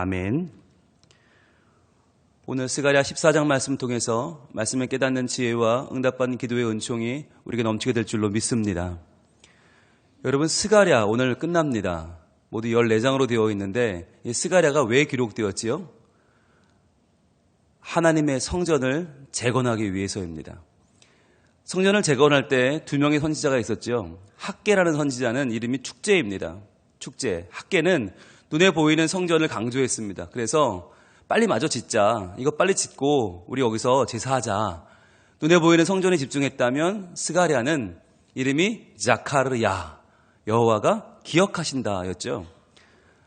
아멘. 오늘 스가랴 14장 말씀 통해서 말씀을 깨닫는 지혜와 응답받는 기도의 은총이 우리에게 넘치게 될 줄로 믿습니다. 여러분, 스가랴 오늘 끝납니다. 모두 14장으로 되어 있는데 이 스가랴가 왜 기록되었지요? 하나님의 성전을 재건하기 위해서입니다. 성전을 재건할 때 두 명의 선지자가 있었죠. 학개라는 선지자는 이름이 축제입니다. 축제. 학개는 눈에 보이는 성전을 강조했습니다. 그래서 빨리 마저 짓자. 이거 빨리 짓고 우리 여기서 제사하자. 눈에 보이는 성전에 집중했다면 스가랴는 이름이 자카르야. 여호와가 기억하신다였죠.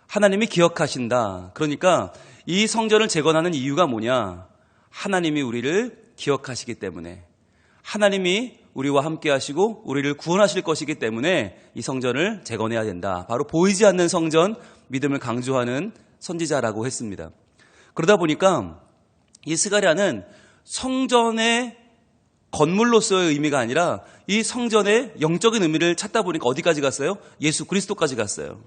하나님이 기억하신다. 그러니까 이 성전을 재건하는 이유가 뭐냐? 하나님이 우리를 기억하시기 때문에, 하나님이 우리와 함께 하시고 우리를 구원하실 것이기 때문에 이 성전을 재건해야 된다. 바로 보이지 않는 성전, 믿음을 강조하는 선지자라고 했습니다. 그러다 보니까 이 스가랴는 성전의 건물로서의 의미가 아니라 이 성전의 영적인 의미를 찾다 보니까 어디까지 갔어요? 예수 그리스도까지 갔어요.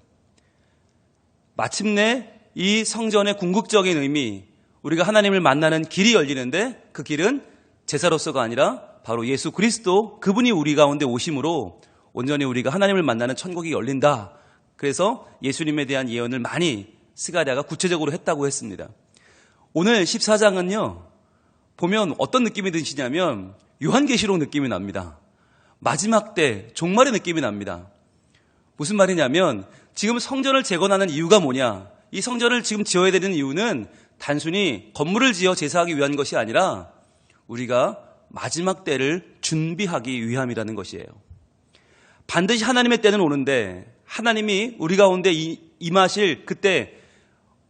마침내 이 성전의 궁극적인 의미, 우리가 하나님을 만나는 길이 열리는데 그 길은 제사로서가 아니라 바로 예수 그리스도, 그분이 우리 가운데 오심으로 온전히 우리가 하나님을 만나는 천국이 열린다. 그래서 예수님에 대한 예언을 많이 스가랴가 구체적으로 했다고 했습니다. 오늘 14장은요, 보면 어떤 느낌이 드시냐면 요한계시록 느낌이 납니다. 마지막 때 종말의 느낌이 납니다. 무슨 말이냐면 지금 성전을 재건하는 이유가 뭐냐? 이 성전을 지금 지어야 되는 이유는 단순히 건물을 지어 제사하기 위한 것이 아니라 우리가 마지막 때를 준비하기 위함이라는 것이에요. 반드시 하나님의 때는 오는데 하나님이 우리 가운데 임하실 그때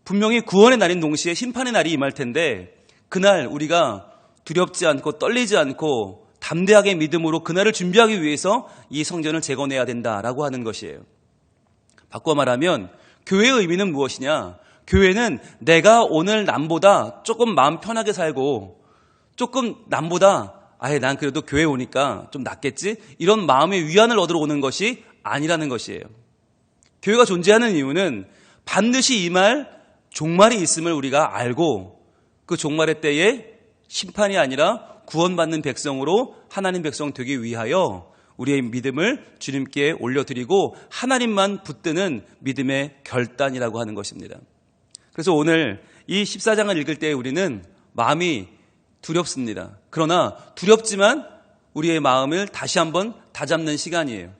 분명히 구원의 날인 동시에 심판의 날이 임할 텐데 그날 우리가 두렵지 않고 떨리지 않고 담대하게 믿음으로 그날을 준비하기 위해서 이 성전을 재건해야 된다라고 하는 것이에요. 바꿔 말하면 교회의 의미는 무엇이냐? 교회는 내가 오늘 남보다 조금 마음 편하게 살고 조금 남보다 난 그래도 교회 오니까 좀 낫겠지? 이런 마음의 위안을 얻으러 오는 것이 아니라는 것이에요. 교회가 존재하는 이유는 반드시 임할 종말이 있음을 우리가 알고 그 종말의 때에 심판이 아니라 구원받는 백성으로 하나님 백성 되기 위하여 우리의 믿음을 주님께 올려드리고 하나님만 붙드는 믿음의 결단이라고 하는 것입니다. 그래서 오늘 이 14장을 읽을 때 우리는 마음이 두렵습니다. 그러나 두렵지만 우리의 마음을 다시 한번 다잡는 시간이에요.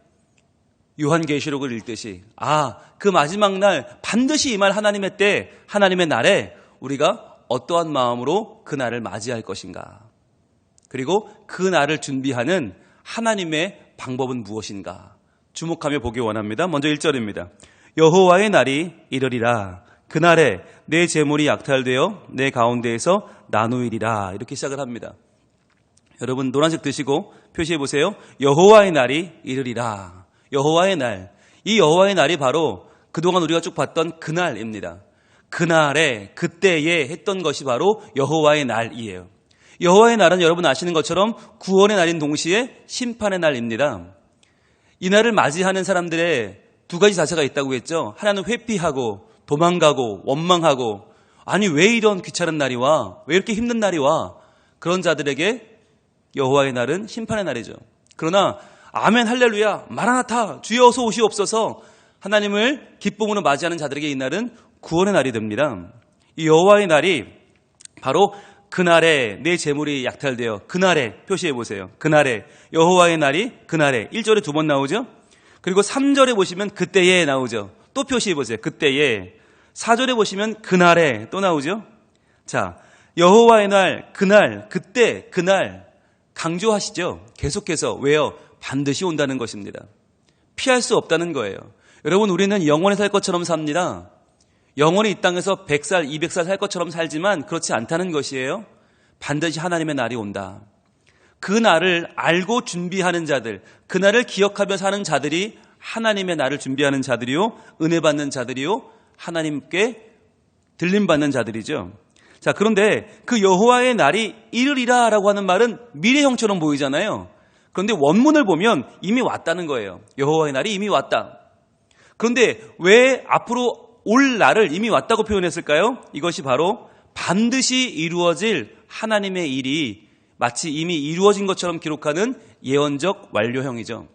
요한계시록을 읽듯이 그 마지막 날 반드시 임할 하나님의 때, 하나님의 날에 우리가 어떠한 마음으로 그 날을 맞이할 것인가, 그리고 그 날을 준비하는 하나님의 방법은 무엇인가 주목하며 보기 원합니다. 먼저 1절입니다. 여호와의 날이 이르리라. 그날에 내 재물이 약탈되어 내 가운데에서 나누이리라. 이렇게 시작을 합니다. 여러분 노란색 드시고 표시해 보세요. 여호와의 날이 이르리라. 여호와의 날. 이 여호와의 날이 바로 그동안 우리가 쭉 봤던 그날입니다. 그날에, 그때에 했던 것이 바로 여호와의 날이에요. 여호와의 날은 여러분 아시는 것처럼 구원의 날인 동시에 심판의 날입니다. 이 날을 맞이하는 사람들의 두 가지 자세가 있다고 했죠. 하나는 회피하고 도망가고 원망하고 왜 이런 귀찮은 날이 와? 왜 이렇게 힘든 날이 와? 그런 자들에게 여호와의 날은 심판의 날이죠. 그러나 아멘 할렐루야 마라나타 주여 어서 오시옵소서 하나님을 기쁨으로 맞이하는 자들에게 이 날은 구원의 날이 됩니다. 이 여호와의 날이 바로 그날에 내 재물이 약탈되어, 그날에 표시해 보세요. 그날에 여호와의 날이 그날에 1절에 두 번 나오죠. 그리고 3절에 보시면 그때에 나오죠. 또 표시해 보세요. 그때에. 4절에 보시면 그날에 또 나오죠. 자, 여호와의 날, 그날, 그때, 그날 강조하시죠. 계속해서. 왜요? 반드시 온다는 것입니다. 피할 수 없다는 거예요. 여러분 우리는 영원히 살 것처럼 삽니다. 영원히 이 땅에서 100살, 200살 살 것처럼 살지만 그렇지 않다는 것이에요. 반드시 하나님의 날이 온다. 그 날을 알고 준비하는 자들, 그 날을 기억하며 사는 자들이 하나님의 날을 준비하는 자들이요, 은혜 받는 자들이요, 하나님께 들림받는 자들이죠. 자, 그런데 그 여호와의 날이 이르리라 라고 하는 말은 미래형처럼 보이잖아요. 그런데 원문을 보면 이미 왔다는 거예요. 여호와의 날이 이미 왔다. 그런데 왜 앞으로 올 날을 이미 왔다고 표현했을까요? 이것이 바로 반드시 이루어질 하나님의 일이 마치 이미 이루어진 것처럼 기록하는 예언적 완료형이죠.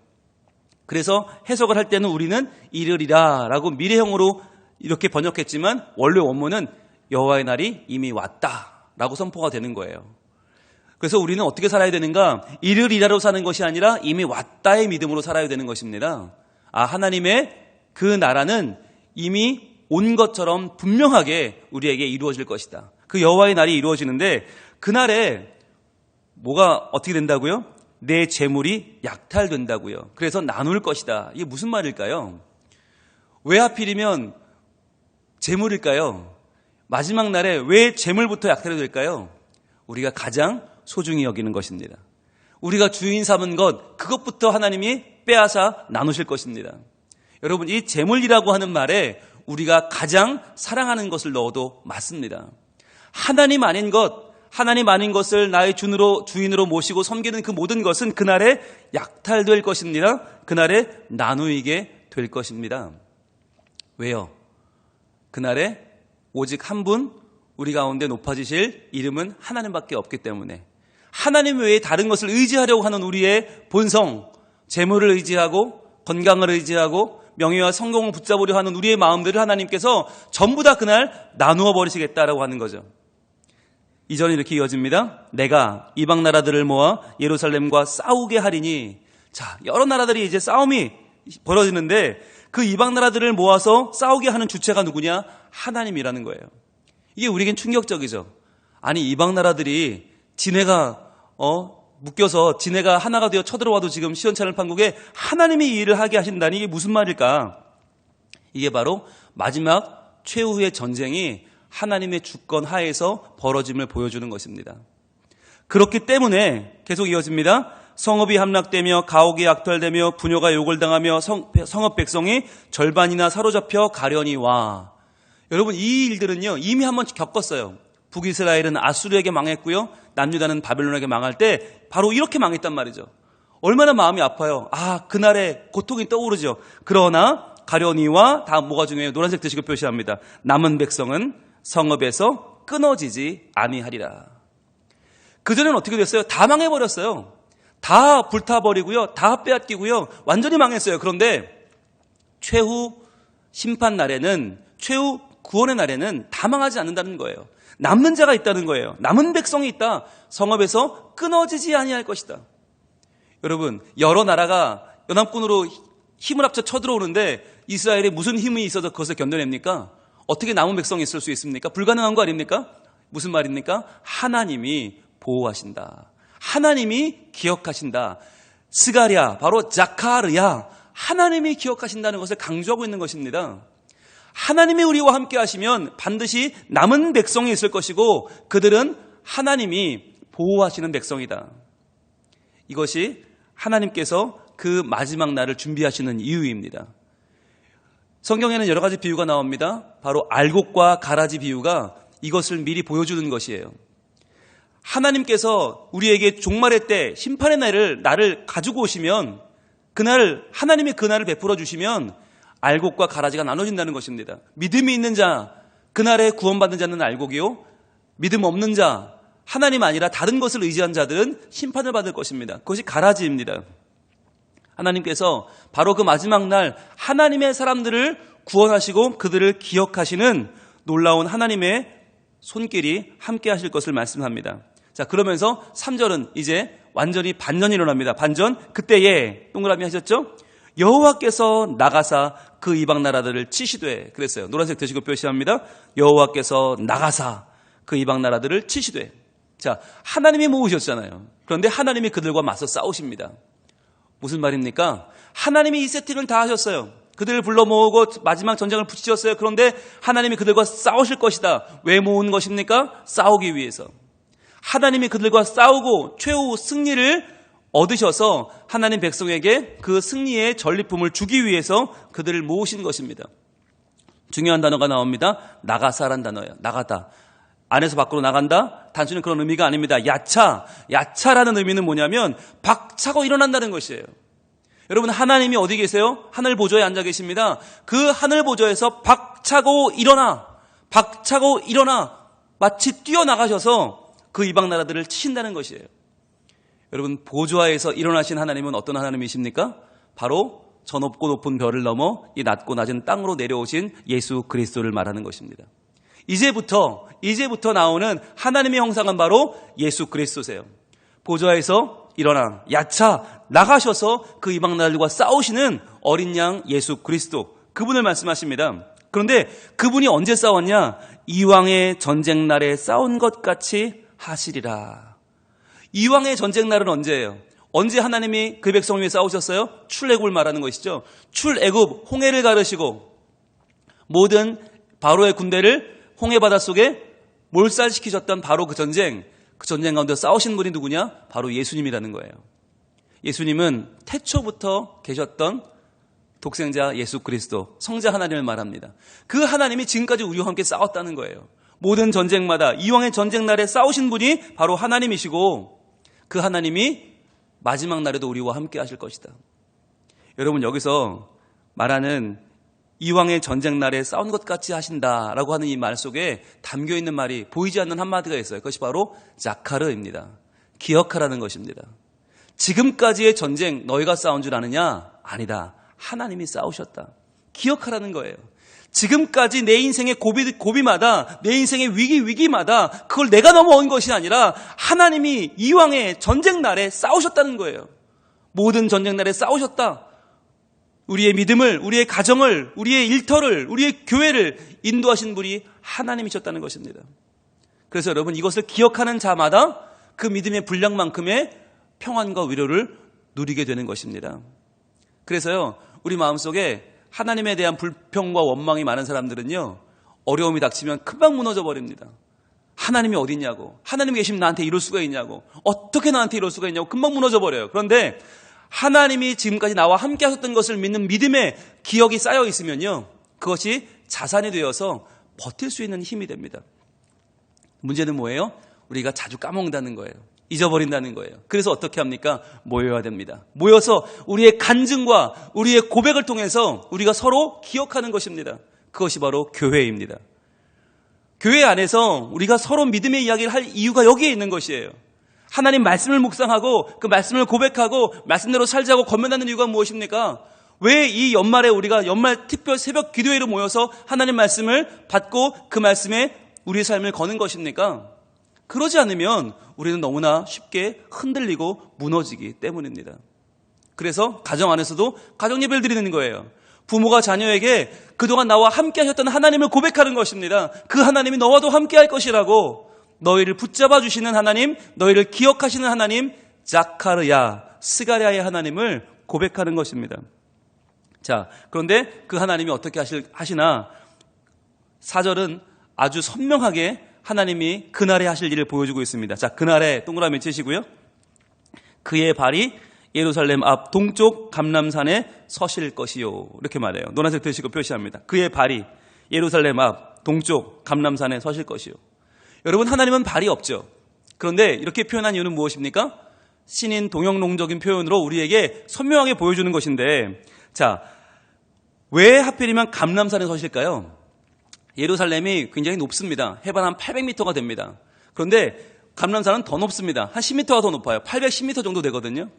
그래서 해석을 할 때는 우리는 이르리라 라고 미래형으로 이렇게 번역했지만 원래 원문은 여호와의 날이 이미 왔다 라고 선포가 되는 거예요. 그래서 우리는 어떻게 살아야 되는가? 이르리라로 사는 것이 아니라 이미 왔다의 믿음으로 살아야 되는 것입니다. 하나님의 그 나라는 이미 온 것처럼 분명하게 우리에게 이루어질 것이다. 그 여호와의 날이 이루어지는데 그날에 뭐가 어떻게 된다고요? 내 재물이 약탈된다고요. 그래서 나눌 것이다. 이게 무슨 말일까요? 왜 하필이면 재물일까요? 마지막 날에 왜 재물부터 약탈이 될까요? 우리가 가장 소중히 여기는 것입니다. 우리가 주인 삼은 것, 그것부터 하나님이 빼앗아 나누실 것입니다. 여러분, 이 재물이라고 하는 말에 우리가 가장 사랑하는 것을 넣어도 맞습니다. 하나님 아닌 것을 나의 주인으로 모시고 섬기는 그 모든 것은 그날에 약탈될 것입니다. 그날에 나누이게 될 것입니다. 왜요? 그날에 오직 한 분 우리 가운데 높아지실 이름은 하나님밖에 없기 때문에 하나님 외에 다른 것을 의지하려고 하는 우리의 본성, 재물을 의지하고 건강을 의지하고 명예와 성공을 붙잡으려 하는 우리의 마음들을 하나님께서 전부 다 그날 나누어 버리시겠다라고 하는 거죠. 이전에 이렇게 이어집니다. 내가 이방 나라들을 모아 예루살렘과 싸우게 하리니. 자, 여러 나라들이 이제 싸움이 벌어지는데 그 이방 나라들을 모아서 싸우게 하는 주체가 누구냐? 하나님이라는 거예요. 이게 우리에겐 충격적이죠. 아니, 이방 나라들이 지네가 묶여서 지네가 하나가 되어 쳐들어와도 지금 시원찮을 판국에 하나님이 이 일을 하게 하신다니 이게 무슨 말일까? 이게 바로 마지막 최후의 전쟁이 하나님의 주권 하에서 벌어짐을 보여주는 것입니다. 그렇기 때문에 계속 이어집니다. 성읍이 함락되며 가옥이 약탈되며 부녀가 욕을 당하며 성읍 백성이 절반이나 사로잡혀 가련이 와. 여러분, 이 일들은요 이미 한번 겪었어요. 북이스라엘은 아수르에게 망했고요, 남유다는 바벨론에게 망할 때 바로 이렇게 망했단 말이죠. 얼마나 마음이 아파요. 그날의 고통이 떠오르죠. 그러나 가련이와 다음 뭐가 중요해요? 노란색 드시고 표시합니다. 남은 백성은 성읍에서 끊어지지 아니하리라. 그전에는 어떻게 됐어요? 다 망해버렸어요. 다 불타버리고요, 다 빼앗기고요, 완전히 망했어요. 그런데 최후 심판 날에는, 최후 구원의 날에는 다 망하지 않는다는 거예요. 남는 자가 있다는 거예요. 남은 백성이 있다. 성읍에서 끊어지지 아니할 것이다. 여러분, 여러 나라가 연합군으로 힘을 합쳐 쳐들어오는데 이스라엘에 무슨 힘이 있어서 그것을 견뎌냅니까? 어떻게 남은 백성이 있을 수 있습니까? 불가능한 거 아닙니까? 무슨 말입니까? 하나님이 보호하신다. 하나님이 기억하신다. 스가랴, 바로 자카르야, 하나님이 기억하신다는 것을 강조하고 있는 것입니다. 하나님이 우리와 함께 하시면 반드시 남은 백성이 있을 것이고 그들은 하나님이 보호하시는 백성이다. 이것이 하나님께서 그 마지막 날을 준비하시는 이유입니다. 성경에는 여러 가지 비유가 나옵니다. 바로 알곡과 가라지 비유가 이것을 미리 보여주는 것이에요. 하나님께서 우리에게 종말의 때 심판의 나를 가지고 오시면 그날 하나님이 그 날을 베풀어 주시면 알곡과 가라지가 나눠진다는 것입니다. 믿음이 있는 자, 그날에 구원받는 자는 알곡이요, 믿음 없는 자, 하나님 아니라 다른 것을 의지한 자들은 심판을 받을 것입니다. 그것이 가라지입니다. 하나님께서 바로 그 마지막 날 하나님의 사람들을 구원하시고 그들을 기억하시는 놀라운 하나님의 손길이 함께 하실 것을 말씀합니다. 자, 그러면서 3절은 이제 완전히 반전이 일어납니다. 반전, 그때에 동그라미 하셨죠? 여호와께서 나가사 그 이방 나라들을 치시되, 그랬어요. 노란색 드시고 표시합니다. 여호와께서 나가사 그 이방 나라들을 치시되. 자, 하나님이 모으셨잖아요. 그런데 하나님이 그들과 맞서 싸우십니다. 무슨 말입니까? 하나님이 이 세팅을 다 하셨어요. 그들을 불러 모으고 마지막 전쟁을 붙이셨어요. 그런데 하나님이 그들과 싸우실 것이다. 왜 모은 것입니까? 싸우기 위해서. 하나님이 그들과 싸우고 최후 승리를 얻으셔서 하나님 백성에게 그 승리의 전리품을 주기 위해서 그들을 모으신 것입니다. 중요한 단어가 나옵니다. 나가사란 단어예요. 나가다. 안에서 밖으로 나간다? 단순히 그런 의미가 아닙니다. 야차라는 의미는 뭐냐면 박차고 일어난다는 것이에요. 여러분, 하나님이 어디 계세요? 하늘 보좌에 앉아 계십니다. 그 하늘 보좌에서 박차고 일어나 마치 뛰어나가셔서 그 이방 나라들을 치신다는 것이에요. 여러분, 보좌에서 일어나신 하나님은 어떤 하나님이십니까? 바로 저 높고 높은 별을 넘어 이 낮고 낮은 땅으로 내려오신 예수 그리스도를 말하는 것입니다. 이제부터 나오는 하나님의 형상은 바로 예수 그리스도세요. 보좌에서 일어나 야차 나가셔서 그 이방 나라들과 싸우시는 어린 양 예수 그리스도, 그분을 말씀하십니다. 그런데 그분이 언제 싸웠냐? 이왕의 전쟁 날에 싸운 것 같이 하시리라. 이왕의 전쟁 날은 언제예요? 언제 하나님이 그 백성을 위해 싸우셨어요? 출애굽을 말하는 것이죠. 출애굽, 홍해를 가르시고 모든 바로의 군대를 홍해 바닷속에 몰살시키셨던 바로 그 전쟁 가운데 싸우신 분이 누구냐? 바로 예수님이라는 거예요. 예수님은 태초부터 계셨던 독생자 예수 그리스도, 성자 하나님을 말합니다. 그 하나님이 지금까지 우리와 함께 싸웠다는 거예요. 모든 전쟁마다 이왕의 전쟁 날에 싸우신 분이 바로 하나님이시고, 그 하나님이 마지막 날에도 우리와 함께 하실 것이다. 여러분, 여기서 말하는 이왕의 전쟁 날에 싸운 것 같이 하신다라고 하는 이 말 속에 담겨있는 말이 보이지 않는 한마디가 있어요. 그것이 바로 자카르입니다. 기억하라는 것입니다. 지금까지의 전쟁 너희가 싸운 줄 아느냐? 아니다. 하나님이 싸우셨다. 기억하라는 거예요. 지금까지 내 인생의 고비마다, 내 인생의 위기마다 그걸 내가 넘어온 것이 아니라 하나님이 이왕의 전쟁 날에 싸우셨다는 거예요. 모든 전쟁 날에 싸우셨다. 우리의 믿음을, 우리의 가정을, 우리의 일터를, 우리의 교회를 인도하신 분이 하나님이셨다는 것입니다. 그래서 여러분, 이것을 기억하는 자마다 그 믿음의 분량만큼의 평안과 위로를 누리게 되는 것입니다. 그래서요, 우리 마음속에 하나님에 대한 불평과 원망이 많은 사람들은요, 어려움이 닥치면 금방 무너져 버립니다. 하나님이 어디 있냐고, 하나님 계시면 나한테 이럴 수가 있냐고, 어떻게 나한테 이럴 수가 있냐고 금방 무너져 버려요. 그런데 하나님이 지금까지 나와 함께 하셨던 것을 믿는 믿음의 기억이 쌓여 있으면요, 그것이 자산이 되어서 버틸 수 있는 힘이 됩니다. 문제는 뭐예요? 우리가 자주 까먹는다는 거예요. 잊어버린다는 거예요. 그래서 어떻게 합니까? 모여야 됩니다. 모여서 우리의 간증과 우리의 고백을 통해서 우리가 서로 기억하는 것입니다. 그것이 바로 교회입니다. 교회 안에서 우리가 서로 믿음의 이야기를 할 이유가 여기에 있는 것이에요. 하나님 말씀을 묵상하고 그 말씀을 고백하고 말씀대로 살자고 권면하는 이유가 무엇입니까? 왜 이 연말에 우리가 연말 특별 새벽 기도회로 모여서 하나님 말씀을 받고 그 말씀에 우리의 삶을 거는 것입니까? 그러지 않으면 우리는 너무나 쉽게 흔들리고 무너지기 때문입니다. 그래서 가정 안에서도 가정 예배를 드리는 거예요. 부모가 자녀에게 그동안 나와 함께 하셨던 하나님을 고백하는 것입니다. 그 하나님이 너와도 함께 할 것이라고, 너희를 붙잡아 주시는 하나님, 너희를 기억하시는 하나님, 자카르야, 스가랴의 하나님을 고백하는 것입니다. 자, 그런데 그 하나님이 어떻게 하시나? 4절은 아주 선명하게 하나님이 그날에 하실 일을 보여주고 있습니다. 자, 그날에 동그라미 치시고요. 그의 발이 예루살렘 앞 동쪽 감람산에 서실 것이요. 이렇게 말해요. 노란색 드시고 표시합니다. 그의 발이 예루살렘 앞 동쪽 감람산에 서실 것이요. 여러분, 하나님은 발이 없죠. 그런데 이렇게 표현한 이유는 무엇입니까? 신인 동영농적인 표현으로 우리에게 선명하게 보여주는 것인데, 자, 왜 하필이면 감람산에 서실까요? 예루살렘이 굉장히 높습니다. 해발 한 800m가 됩니다. 그런데 감람산은 더 높습니다. 한 10m가 더 높아요. 810m 정도 되거든요.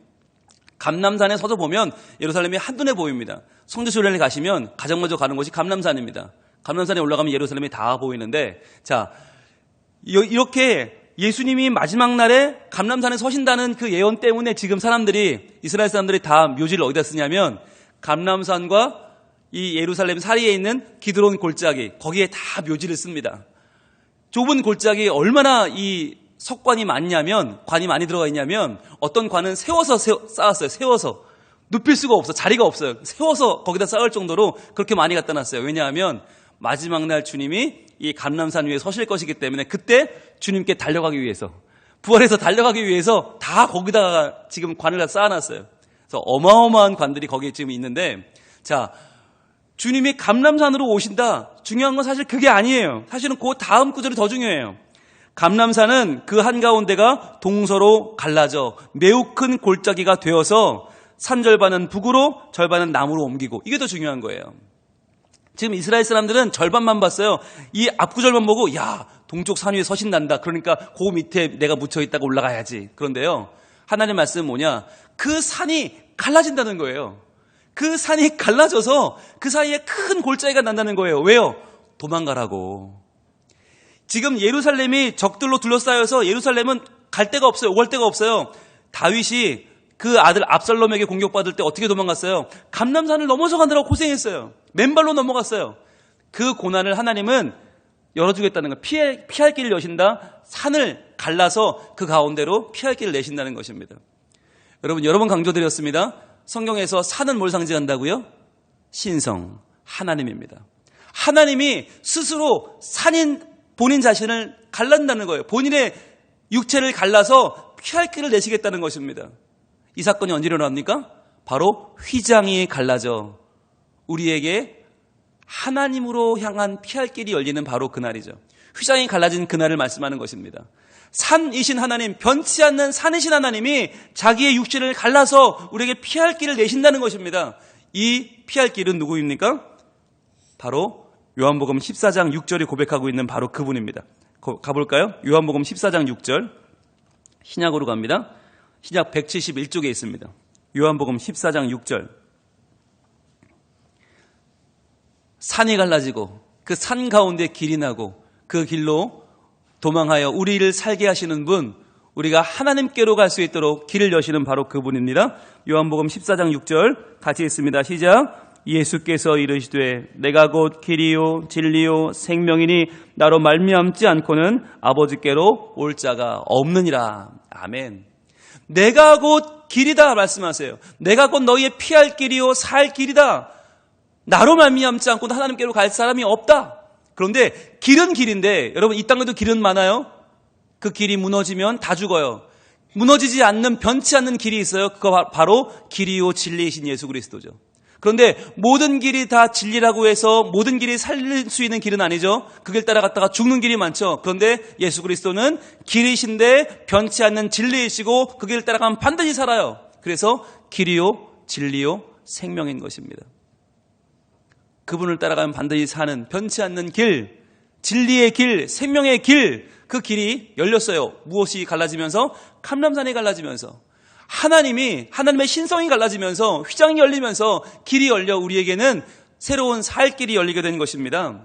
감람산에 서서 보면 예루살렘이 한눈에 보입니다. 성지순례를 가시면 가장 먼저 가는 곳이 감람산입니다. 감람산에 올라가면 예루살렘이 다 보이는데, 자, 이렇게 예수님이 마지막 날에 감람산에 서신다는 그 예언 때문에 지금 이스라엘 사람들이 다 묘지를 어디다 쓰냐면 감람산과 이 예루살렘 사이에 있는 기드론 골짜기, 거기에 다 묘지를 씁니다. 좁은 골짜기에 얼마나 이 석관이 많냐면, 관이 많이 들어가 있냐면, 어떤 관은 세워서 쌓았어요. 세워서. 눕힐 수가 없어. 자리가 없어요. 세워서 거기다 쌓을 정도로 그렇게 많이 갖다 놨어요. 왜냐하면 마지막 날 주님이 이 감람산 위에 서실 것이기 때문에, 그때 주님께 달려가기 위해서, 부활해서 달려가기 위해서 다 거기다가 지금 관을 다 쌓아놨어요. 그래서 어마어마한 관들이 거기에 지금 있는데, 자, 주님이 감람산으로 오신다. 중요한 건 사실 그게 아니에요. 사실은 그 다음 구절이 더 중요해요. 감람산은 그 한가운데가 동서로 갈라져 매우 큰 골짜기가 되어서 산 절반은 북으로, 절반은 남으로 옮기고, 이게 더 중요한 거예요. 지금 이스라엘 사람들은 절반만 봤어요. 이 앞구절만 보고 야, 동쪽 산 위에 서신난다. 그러니까 그 밑에 내가 묻혀있다가 올라가야지. 그런데요, 하나님 말씀은 뭐냐? 그 산이 갈라진다는 거예요. 그 산이 갈라져서 그 사이에 큰 골짜기가 난다는 거예요. 왜요? 도망가라고. 지금 예루살렘이 적들로 둘러싸여서 예루살렘은 갈 데가 없어요. 올 데가 없어요. 다윗이 그 아들 압살롬에게 공격받을 때 어떻게 도망갔어요? 감람산을 넘어서 가느라고 고생했어요. 맨발로 넘어갔어요. 그 고난을 하나님은 열어주겠다는 거예요. 피할 길을 여신다. 산을 갈라서 그 가운데로 피할 길을 내신다는 것입니다. 여러분, 여러 번 강조드렸습니다. 성경에서 산은 뭘 상징한다고요? 신성, 하나님입니다. 하나님이 스스로 산인 본인 자신을 갈란다는 거예요. 본인의 육체를 갈라서 피할 길을 내시겠다는 것입니다. 이 사건이 언제 일어납니까? 바로 휘장이 갈라져 우리에게 하나님으로 향한 피할 길이 열리는 바로 그날이죠. 휘장이 갈라진 그날을 말씀하는 것입니다. 산이신 하나님, 변치 않는 산이신 하나님이 자기의 육신을 갈라서 우리에게 피할 길을 내신다는 것입니다. 이 피할 길은 누구입니까? 바로 요한복음 14장 6절이 고백하고 있는 바로 그분입니다. 가볼까요? 요한복음 14장 6절. 신약으로 갑니다. 신약 171쪽에 있습니다. 요한복음 14장 6절. 산이 갈라지고 그 산 가운데 길이 나고 그 길로 도망하여 우리를 살게 하시는 분, 우리가 하나님께로 갈 수 있도록 길을 여시는 바로 그분입니다. 요한복음 14장 6절 같이 있습니다. 시작. 예수께서 이르시되 내가 곧 길이요 진리요 생명이니 나로 말미암지 않고는 아버지께로 올 자가 없느니라. 아멘. 내가 곧 길이다 말씀하세요. 내가 곧 너희의 피할 길이요 살 길이다. 나로 말미암지 않고는 하나님께로 갈 사람이 없다. 그런데 길은 길인데 여러분, 이 땅에도 길은 많아요. 그 길이 무너지면 다 죽어요. 무너지지 않는, 변치 않는 길이 있어요. 그거 바로 길이요 진리이신 예수 그리스도죠. 그런데 모든 길이 다 진리라고 해서 모든 길이 살릴 수 있는 길은 아니죠. 그 길 따라갔다가 죽는 길이 많죠. 그런데 예수 그리스도는 길이신데 변치 않는 진리이시고 그 길을 따라가면 반드시 살아요. 그래서 길이요 진리요 생명인 것입니다. 그분을 따라가면 반드시 사는 변치 않는 길, 진리의 길, 생명의 길, 그 길이 열렸어요. 무엇이 갈라지면서? 감람산이 갈라지면서, 하나님의 신성이 갈라지면서, 휘장이 열리면서 길이 열려 우리에게는 새로운 살 길이 열리게 된 것입니다.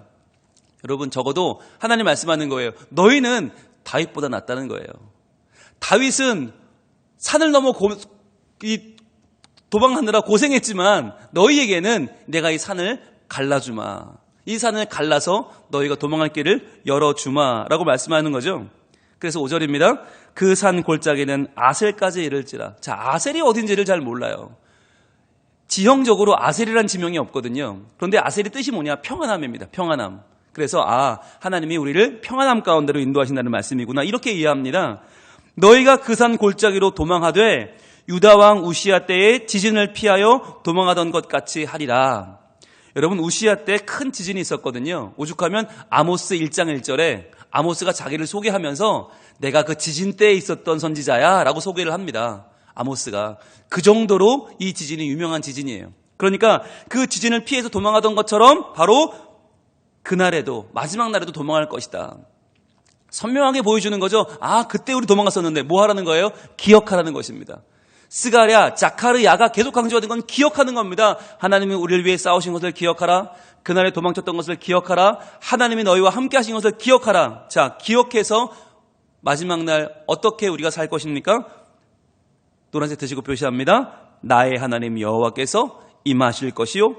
여러분, 적어도 하나님 말씀하는 거예요. 너희는 다윗보다 낫다는 거예요. 다윗은 산을 넘어 도망하느라 고생했지만 너희에게는 내가 이 산을 갈라주마. 이 산을 갈라서 너희가 도망할 길을 열어주마 라고 말씀하는 거죠. 그래서 5절입니다. 그 산 골짜기는 아셀까지 이를지라. 자, 아셀이 어딘지를 잘 몰라요. 지형적으로 아셀이란 지명이 없거든요. 그런데 아셀이 뜻이 뭐냐? 평안함입니다. 평안함. 그래서 하나님이 우리를 평안함 가운데로 인도하신다는 말씀이구나, 이렇게 이해합니다. 너희가 그 산 골짜기로 도망하되 유다 왕 우시야 때에 지진을 피하여 도망하던 것 같이 하리라. 여러분, 우시야 때 큰 지진이 있었거든요. 오죽하면 아모스 1장 1절에 아모스가 자기를 소개하면서 내가 그 지진 때에 있었던 선지자야 라고 소개를 합니다. 아모스가. 그 정도로 이 지진이 유명한 지진이에요. 그러니까 그 지진을 피해서 도망하던 것처럼 바로 그날에도, 마지막 날에도 도망할 것이다. 선명하게 보여주는 거죠. 그때 우리 도망갔었는데 뭐 하라는 거예요? 기억하라는 것입니다. 스가랴, 자카르야가 계속 강조하는 건 기억하는 겁니다. 하나님이 우리를 위해 싸우신 것을 기억하라. 그날에 도망쳤던 것을 기억하라. 하나님이 너희와 함께 하신 것을 기억하라. 자, 기억해서 마지막 날 어떻게 우리가 살 것입니까? 노란색 드시고 표시합니다. 나의 하나님 여호와께서 임하실 것이요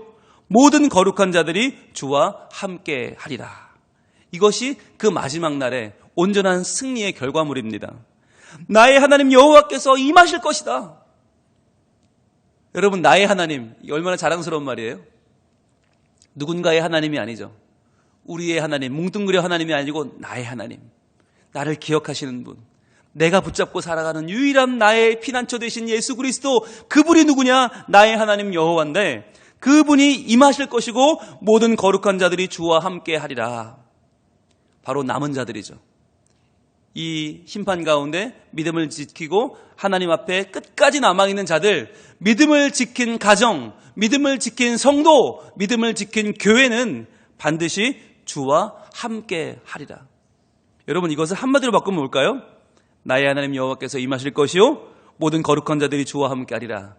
모든 거룩한 자들이 주와 함께 하리라. 이것이 그 마지막 날의 온전한 승리의 결과물입니다. 나의 하나님 여호와께서 임하실 것이다. 여러분, 나의 하나님, 얼마나 자랑스러운 말이에요. 누군가의 하나님이 아니죠. 우리의 하나님, 뭉뚱그려 하나님이 아니고 나의 하나님, 나를 기억하시는 분, 내가 붙잡고 살아가는 유일한 나의 피난처 되신 예수 그리스도, 그분이 누구냐? 나의 하나님 여호와인데 그분이 임하실 것이고 모든 거룩한 자들이 주와 함께 하리라. 바로 남은 자들이죠. 이 심판 가운데 믿음을 지키고 하나님 앞에 끝까지 남아있는 자들, 믿음을 지킨 가정, 믿음을 지킨 성도, 믿음을 지킨 교회는 반드시 주와 함께 하리라. 여러분, 이것을 한마디로 바꾸면 뭘까요? 나의 하나님 여호와께서 임하실 것이요 모든 거룩한 자들이 주와 함께 하리라.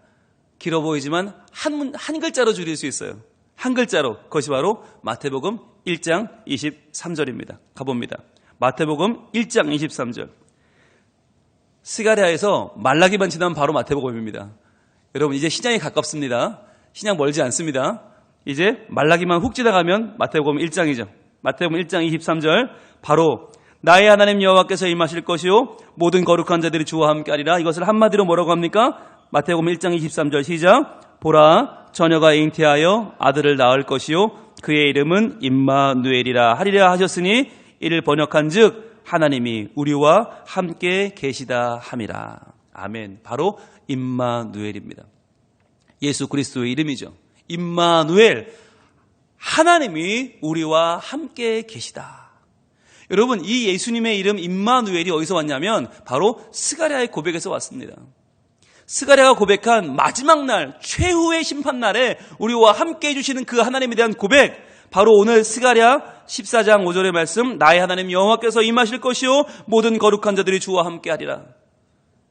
길어 보이지만 한 글자로 줄일 수 있어요. 한 글자로. 그것이 바로 마태복음 1장 23절입니다. 가봅니다. 마태복음 1장 23절. 스가랴에서 말라기만 지나면 바로 마태복음입니다. 여러분, 이제 신약에 가깝습니다. 신약 멀지 않습니다. 이제 말라기만 훅 지나가면 마태복음 1장이죠. 마태복음 1장 23절. 바로 나의 하나님 여호와께서 임하실 것이요 모든 거룩한 자들이 주와 함께 하리라. 이것을 한마디로 뭐라고 합니까? 마태복음 1장 23절 시작. 보라, 처녀가 잉태하여 아들을 낳을 것이요 그의 이름은 임마누엘이라 하리라 하셨으니 이를 번역한즉 하나님이 우리와 함께 계시다 함이라. 아멘. 바로 임마누엘입니다. 예수 그리스도의 이름이죠. 임마누엘, 하나님이 우리와 함께 계시다. 여러분, 이 예수님의 이름 임마누엘이 어디서 왔냐면 바로 스가랴의 고백에서 왔습니다. 스가랴가 고백한 마지막 날, 최후의 심판날에 우리와 함께 해주시는 그 하나님에 대한 고백, 바로 오늘 스가랴 14장 5절의 말씀, 나의 하나님 여호와께서 임하실 것이요 모든 거룩한 자들이 주와 함께 하리라.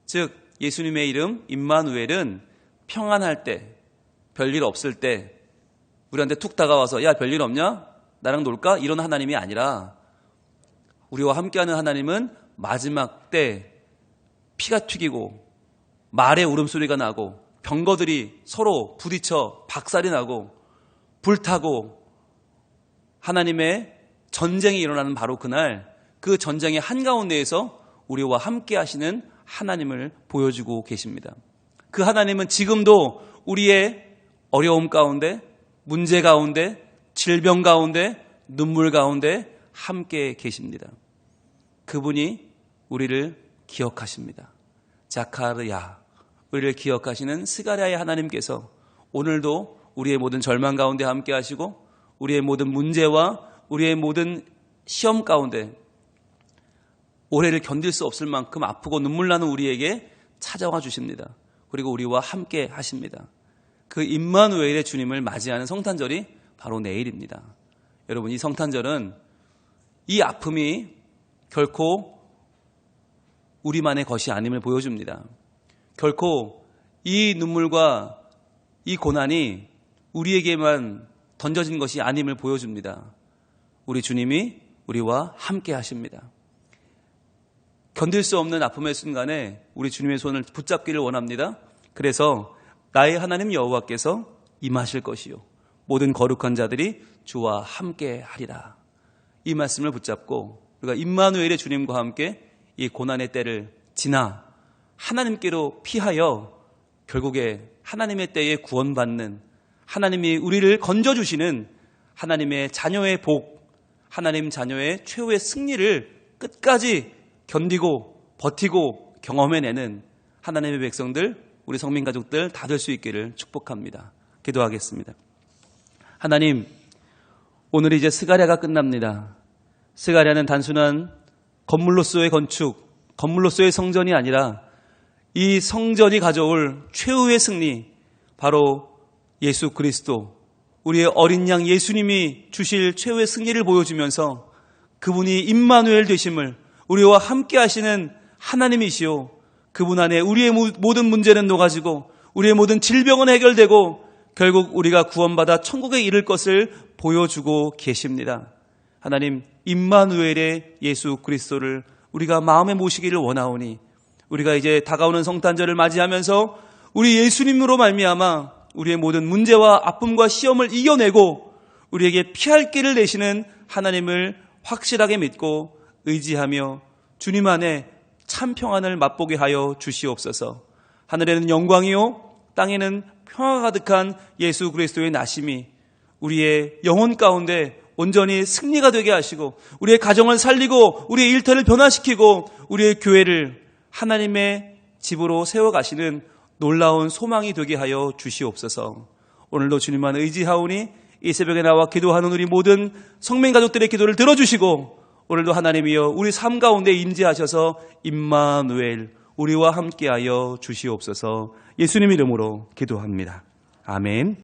즉 예수님의 이름 임마누엘은 평안할 때, 별일 없을 때 우리한테 툭 다가와서 야, 별일 없냐? 나랑 놀까? 이런 하나님이 아니라 우리와 함께하는 하나님은 마지막 때 피가 튀기고 말의 울음소리가 나고 병거들이 서로 부딪혀 박살이 나고 불타고 하나님의 전쟁이 일어나는 바로 그날, 그 전쟁의 한가운데에서 우리와 함께 하시는 하나님을 보여주고 계십니다. 그 하나님은 지금도 우리의 어려움 가운데, 문제 가운데, 질병 가운데, 눈물 가운데 함께 계십니다. 그분이 우리를 기억하십니다. 자카르야, 우리를 기억하시는 스가랴의 하나님께서 오늘도 우리의 모든 절망 가운데 함께 하시고 우리의 모든 문제와 우리의 모든 시험 가운데 올해를 견딜 수 없을 만큼 아프고 눈물 나는 우리에게 찾아와 주십니다. 그리고 우리와 함께 하십니다. 그 임마누엘의 주님을 맞이하는 성탄절이 바로 내일입니다. 여러분, 이 성탄절은 이 아픔이 결코 우리만의 것이 아님을 보여줍니다. 결코 이 눈물과 이 고난이 우리에게만 던져진 것이 아님을 보여줍니다. 우리 주님이 우리와 함께 하십니다. 견딜 수 없는 아픔의 순간에 우리 주님의 손을 붙잡기를 원합니다. 그래서 나의 하나님 여호와께서 임하실 것이요 모든 거룩한 자들이 주와 함께 하리라. 이 말씀을 붙잡고 우리가 임마누엘의 주님과 함께 이 고난의 때를 지나 하나님께로 피하여 결국에 하나님의 때에 구원받는, 하나님이 우리를 건져주시는 하나님의 자녀의 복, 하나님 자녀의 최후의 승리를 끝까지 견디고 버티고 경험해내는 하나님의 백성들, 우리 성민가족들 다 될 수 있기를 축복합니다. 기도하겠습니다. 하나님, 오늘 이제 스가랴가 끝납니다. 스가랴는 단순한 건물로서의 건축, 건물로서의 성전이 아니라 이 성전이 가져올 최후의 승리, 바로 예수 그리스도, 우리의 어린 양 예수님이 주실 최후의 승리를 보여주면서 그분이 임마누엘 되심을, 우리와 함께 하시는 하나님이시오, 그분 안에 우리의 모든 문제는 녹아지고 우리의 모든 질병은 해결되고 결국 우리가 구원받아 천국에 이를 것을 보여주고 계십니다. 하나님, 임마누엘의 예수 그리스도를 우리가 마음에 모시기를 원하오니 우리가 이제 다가오는 성탄절을 맞이하면서 우리 예수님으로 말미암아 우리의 모든 문제와 아픔과 시험을 이겨내고 우리에게 피할 길을 내시는 하나님을 확실하게 믿고 의지하며 주님 안에 참 평안을 맛보게 하여 주시옵소서. 하늘에는 영광이요 땅에는 평화가 가득한 예수 그리스도의 나심이 우리의 영혼 가운데 온전히 승리가 되게 하시고 우리의 가정을 살리고 우리의 일터를 변화시키고 우리의 교회를 하나님의 집으로 세워가시는 놀라운 소망이 되게 하여 주시옵소서. 오늘도 주님만 의지하오니 이 새벽에 나와 기도하는 우리 모든 성민 가족들의 기도를 들어주시고 오늘도 하나님이여 우리 삶 가운데 임재하셔서 임마누엘 우리와 함께하여 주시옵소서. 예수님 이름으로 기도합니다. 아멘.